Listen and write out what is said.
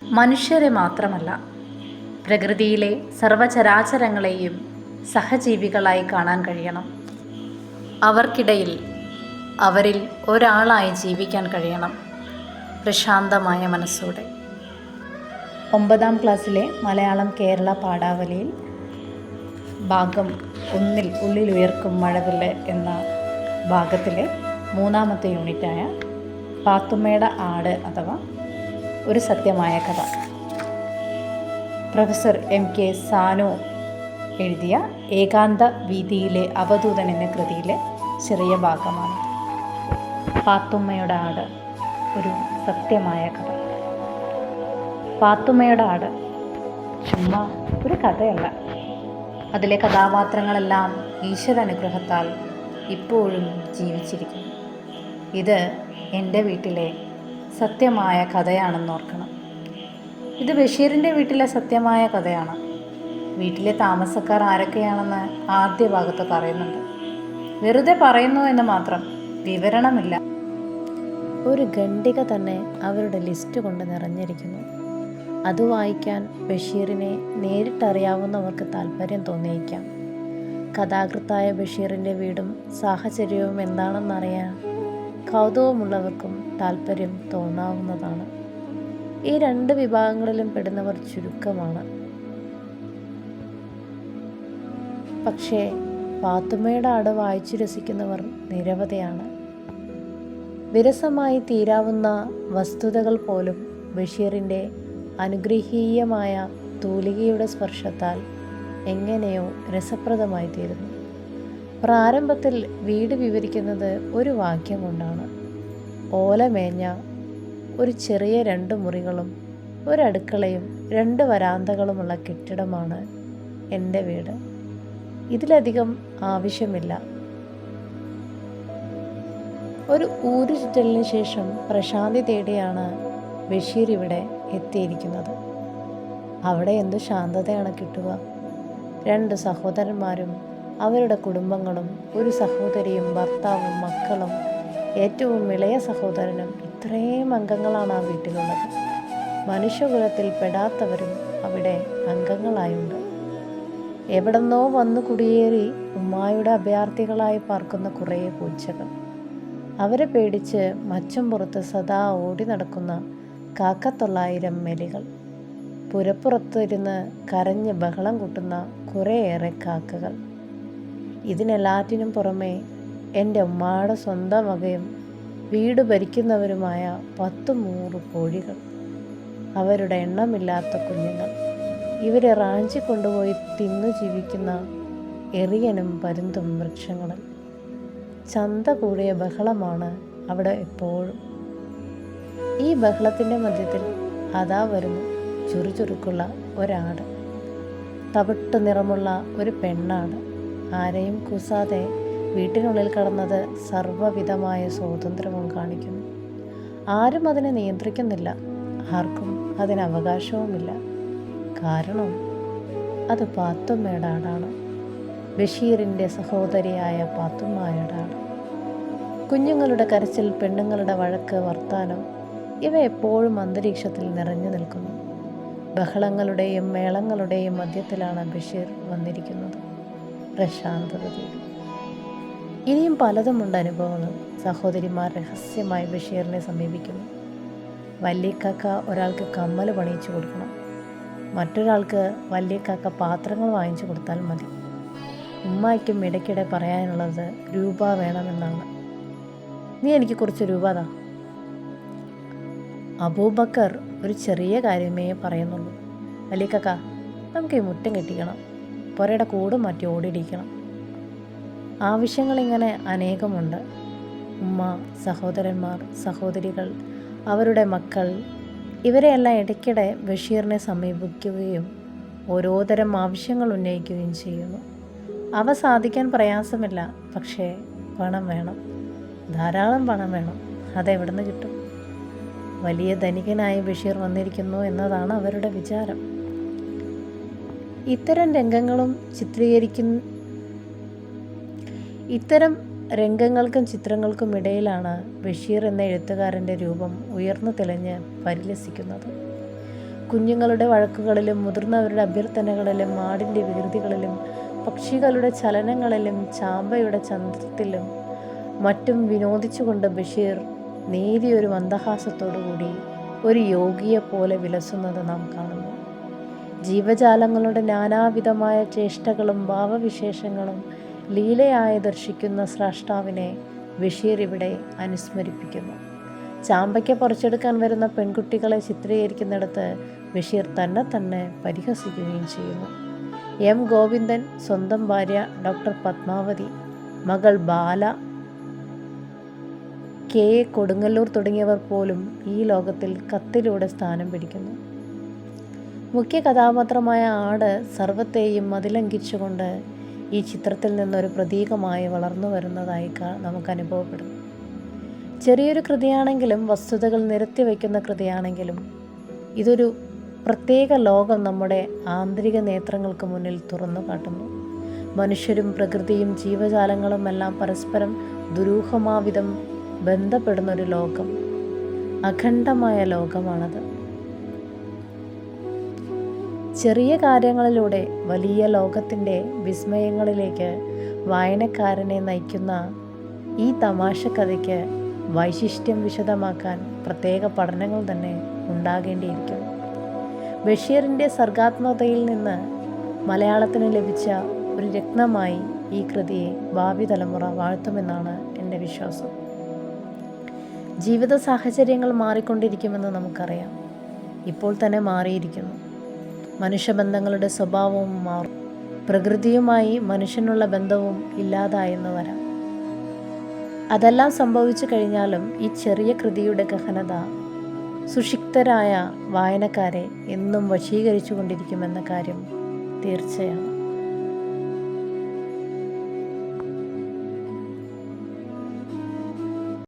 മനുഷ്യരെ മാത്രമല്ല, പ്രകൃതിയിലെ സർവചരാചരങ്ങളെയും സഹജീവികളായി കാണാൻ കഴിയണം. അവർക്കിടയിൽ അവരിൽ ഒരാളായി ജീവിക്കാൻ കഴിയണം, പ്രശാന്തമായ മനസ്സോടെ. 9ാം ക്ലാസ്സിലെ മലയാളം കേരള പാഠാവലിയിൽ ഭാഗം 1 ഉള്ളിലുയർക്കും മഴവില്ല് എന്ന ഭാഗത്തിലെ 3ാമത്തെ യൂണിറ്റായ പാത്തുമ്മയുടെ ആട് അഥവാ ഒരു സത്യമായ കഥ, പ്രൊഫസർ MK സാനു എഴുതിയ ഏകാന്ത വീതിയിലെ അവധൂതൻ എന്ന കൃതിയിലെ ചെറിയ ഭാഗമാണ്. പാത്തുമ്മയുടെ ആട് ഒരു സത്യമായ കഥ. പാത്തുമ്മയുടെ ആട് ചുമ്മാ ഒരു കഥയല്ല. അതിലെ കഥാപാത്രങ്ങളെല്ലാം ഈശ്വരാനുഗ്രഹത്താൽ ഇപ്പോഴും ജീവിച്ചിരിക്കുന്നു. ഇത് എൻ്റെ വീട്ടിലെ സത്യമായ കഥയാണെന്നോർക്കണം. ഇത് ബഷീറിൻ്റെ വീട്ടിലെ സത്യമായ കഥയാണ്. വീട്ടിലെ താമസക്കാർ ആരൊക്കെയാണെന്ന് ആദ്യ ഭാഗത്ത് പറയുന്നുണ്ട്. വെറുതെ പറയുന്നു എന്ന് മാത്രം, വിവരണമില്ല. ഒരു ഖണ്ഡിക തന്നെ അവരുടെ ലിസ്റ്റ് കൊണ്ട് നിറഞ്ഞിരിക്കുന്നു. അത് വായിക്കാൻ ബഷീറിനെ നേരിട്ടറിയാവുന്നവർക്ക് താല്പര്യം തോന്നിയേക്കാം. കഥാകൃത്തായ ബഷീറിൻ്റെ വീടും സാഹചര്യവും എന്താണെന്നറിയാൻ കൗതുകമുള്ളവർക്കും താല്പര്യം തോന്നാവുന്നതാണ്. ഈ 2 വിഭാഗങ്ങളിലും പെടുന്നവർ ചുരുക്കമാണ്. പക്ഷേ പാത്തുമ്മയുടെ ആട് വായിച്ചു രസിക്കുന്നവർ നിരവധിയാണ്. വിരസമായി തീരാവുന്ന വസ്തുതകൾ പോലും ബഷീറിൻ്റെ അനുഗ്രഹീയമായ തൂലികയുടെ സ്പർശത്താൽ എങ്ങനെയോ രസപ്രദമായി തീരുന്നു. പ്രാരംഭത്തിൽ വീട് വിവരിക്കുന്നത് ഒരു വാക്യം കൊണ്ടാണ്. ഓലമേഞ്ഞ ഒരു ചെറിയ 2 മുറികളും ഒരടുക്കളയും 2 വരാന്തകളുമുള്ള കെട്ടിടമാണ് എൻ്റെ വീട്. ഇതിലധികം ആവശ്യമില്ല. ഒരു ഊരുചുറ്റലിന് ശേഷം പ്രശാന്തി തേടിയാണ് ബഷീർ ഇവിടെ എത്തിയിരിക്കുന്നത്. അവിടെ എന്തു ശാന്തതയാണ് കിട്ടുക? 2 സഹോദരന്മാരും അവരുടെ കുടുംബങ്ങളും, ഒരു സഹോദരിയും ഭർത്താവും മക്കളും, ഏറ്റവും ഇളയ സഹോദരനും. ഇത്രയും അംഗങ്ങളാണ് ആ വീട്ടിലുള്ളത്. മനുഷ്യകുലത്തിൽ പെടാത്തവരും അവിടെ അംഗങ്ങളായുണ്ട്. എവിടെന്നോ വന്നു കുടിയേറി ഉമ്മായുടെ അഭയാർത്ഥികളായി പാർക്കുന്ന കുറേ പൂച്ചകൾ. അവരെ പേടിച്ച് മച്ചം പുറത്ത് സദാ ഓടി നടക്കുന്ന 900 എലികൾ. പുരപ്പുറത്തിരുന്ന് കരഞ്ഞ് ബഹളം കൂട്ടുന്ന കുറേയേറെ കാക്കകൾ. ഇതിനെല്ലാറ്റിനും പുറമെ എൻ്റെ ഉമ്മായുടെ സ്വന്തം വകയും വീട് ഭരിക്കുന്നവരുമായ 10-100 കോഴികൾ, അവരുടെ എണ്ണമില്ലാത്ത കുഞ്ഞുങ്ങൾ. ഇവരെ റാഞ്ചി കൊണ്ടുപോയി തിന്നു ജീവിക്കുന്ന എറിയനും പരുന്തും വൃക്ഷങ്ങളിൽ. ചന്ത കൂടിയ ബഹളമാണ് അവിടെ എപ്പോഴും. ഈ ബഹളത്തിൻ്റെ മധ്യത്തിൽ അതാ വരുന്നു ചുറുചുറുക്കുള്ള ഒരാട്, തവിട്ട് നിറമുള്ള ഒരു പെണ്ണാട്. ആരെയും കൂസാതെ വീട്ടിനുള്ളിൽ കടന്നത് സർവ്വവിധമായ സ്വാതന്ത്ര്യവും കാണിക്കുന്നു. ആരും അതിനെ നിയന്ത്രിക്കുന്നില്ല, ആർക്കും അതിന് അവകാശവുമില്ല. കാരണം അത് പാത്തുമ്മയുടെ ആടാണ്. ബഷീറിൻ്റെ സഹോദരിയായ പാത്തുമ്മയുടെ ആട്. കുഞ്ഞുങ്ങളുടെ കരച്ചിൽ, പെണ്ണുങ്ങളുടെ വഴക്ക്, വർത്താനം, ഇവ എപ്പോഴും അന്തരീക്ഷത്തിൽ നിറഞ്ഞു നിൽക്കുന്നു. ബഹളങ്ങളുടെയും മേളങ്ങളുടെയും മധ്യത്തിലാണ് ബഷീർ വന്നിരിക്കുന്നത്, പ്രശാന്തത തേടി. ഇനിയും പലതുമുണ്ട് അനുഭവങ്ങൾ. സഹോദരിമാർ രഹസ്യമായി ബഷീറിനെ സമീപിക്കുന്നു. വല്യക്കാക്ക ഒരാൾക്ക് കമ്മൽ പണിയിച്ചു കൊടുക്കണം, മറ്റൊരാൾക്ക് വല്യക്കാക്ക പാത്രങ്ങൾ വാങ്ങിച്ചു കൊടുത്താൽ മതി. ഉമ്മായ്ക്കും ഇടയ്ക്കിടെ പറയാനുള്ളത് രൂപ വേണമെന്നാണ്. നീ എനിക്ക് കുറച്ച് രൂപ താ. അബൂബക്കർ ഒരു ചെറിയ കാര്യമേ പറയുന്നുള്ളൂ. വല്യക്കാക്ക, നമുക്ക് ഈ മുറ്റം കെട്ടിക്കണം, പുരയുടെ കൂട് മാറ്റി ഓടിയിടിക്കണം. ആവശ്യങ്ങളിങ്ങനെ അനേകമുണ്ട്. ഉമ്മ, സഹോദരന്മാർ, സഹോദരികൾ, അവരുടെ മക്കൾ, ഇവരെയെല്ലാം ഇടയ്ക്കിടെ ബഷീറിനെ സമീപിക്കുകയും ഓരോതരം ആവശ്യങ്ങൾ ഉന്നയിക്കുകയും ചെയ്യുന്നു. അവ സാധിക്കാൻ പ്രയാസമില്ല, പക്ഷേ പണം വേണം, ധാരാളം പണം വേണം. അതെവിടെ നിന്ന് കിട്ടും? വലിയ ധനികനായി ബഷീർ വന്നിരിക്കുന്നു എന്നതാണ് അവരുടെ വിചാരം. ഇത്തരം രംഗങ്ങൾക്കും ചിത്രങ്ങൾക്കും ഇടയിലാണ് ബഷീർ എന്ന എഴുത്തുകാരൻ്റെ രൂപം ഉയർന്നു തെളിഞ്ഞ് പരിലസിക്കുന്നത്. കുഞ്ഞുങ്ങളുടെ വഴക്കുകളിലും മുതിർന്നവരുടെ അഭ്യർത്ഥനകളിലും ആടിൻ്റെ വികൃതികളിലും പക്ഷികളുടെ ചലനങ്ങളിലും ചാമ്പയുടെ ചന്തത്തിലും മറ്റും വിനോദിച്ചുകൊണ്ട് ബഷീർ നേരിയൊരു മന്ദഹാസത്തോടുകൂടി ഒരു യോഗിയെപ്പോലെ വിലസുന്നത് നാം കാണുന്നു. ജീവജാലങ്ങളുടെ നാനാവിധമായ ചേഷ്ടകളും ഭാവവിശേഷങ്ങളും ലീലയായി ദർശിക്കുന്ന സ്രഷ്ടാവിനെ ബഷീർ ഇവിടെ അനുസ്മരിപ്പിക്കുന്നു. ചാമ്പയ്ക്ക പറിച്ചെടുക്കാൻ വരുന്ന പെൺകുട്ടികളെ ചിത്രീകരിക്കുന്നിടത്ത് ബഷീർ തന്നെ പരിഹസിക്കുകയും ചെയ്യുന്നു. എം ഗോവിന്ദൻ, സ്വന്തം ഭാര്യ ഡോക്ടർ പത്മാവതി, മകൾ ബാല, കെ എ കൊടുങ്ങല്ലൂർ തുടങ്ങിയവർ പോലും ഈ ലോകത്തിൽ കത്തിലൂടെ സ്ഥാനം പിടിക്കുന്നു. മുഖ്യ കഥാപാത്രമായ ആട് സർവത്തെയും മതിലംഘിച്ചുകൊണ്ട് ഈ ചിത്രത്തിൽ നിന്നൊരു പ്രതീകമായി വളർന്നു വരുന്നതായി നമുക്ക് അനുഭവപ്പെടുന്നു. ചെറിയൊരു കൃതിയാണെങ്കിലും വസ്തുതകൾ നിരത്തി വയ്ക്കുന്ന കൃതിയാണെങ്കിലും ഇതൊരു പ്രത്യേക ലോകം നമ്മുടെ ആന്തരിക നേത്രങ്ങൾക്ക് മുന്നിൽ തുറന്നു കാട്ടുന്നു. മനുഷ്യരും പ്രകൃതിയും ജീവജാലങ്ങളും എല്ലാം പരസ്പരം ദുരൂഹമാവിധം ബന്ധപ്പെടുന്നൊരു ലോകം, അഖണ്ഡമായ ലോകമാണത്. ചെറിയ കാര്യങ്ങളിലൂടെ വലിയ ലോകത്തിൻ്റെ വിസ്മയങ്ങളിലേക്ക് വായനക്കാരനെ നയിക്കുന്ന ഈ തമാശ കഥയ്ക്ക് വൈശിഷ്ട്യം വിശദമാക്കാൻ പ്രത്യേക പഠനങ്ങൾ തന്നെ ഉണ്ടാകേണ്ടിയിരിക്കുന്നു. ബഷീറിൻ്റെ സർഗാത്മകതയിൽ നിന്ന് മലയാളത്തിന് ലഭിച്ച ഒരു രത്നമായി ഈ കൃതിയെ ഭാവി തലമുറ വാഴ്ത്തുമെന്നാണ് എൻ്റെ വിശ്വാസം. ജീവിത സാഹചര്യങ്ങൾ മാറിക്കൊണ്ടിരിക്കുമെന്ന് നമുക്കറിയാം. ഇപ്പോൾ തന്നെ മാറിയിരിക്കുന്നു. മനുഷ്യബന്ധങ്ങളുടെ സ്വഭാവവും മാറും. പ്രകൃതിയുമായി മനുഷ്യനുള്ള ബന്ധവും ഇല്ലാതായെന്ന് വരാം. അതെല്ലാം സംഭവിച്ചു കഴിഞ്ഞാലും ഈ ചെറിയ കൃതിയുടെ ഗഹനത സുഷിക്തരായ വായനക്കാരെ എന്നും വശീകരിച്ചു കൊണ്ടിരിക്കുമെന്ന കാര്യം തീർച്ചയാണ്.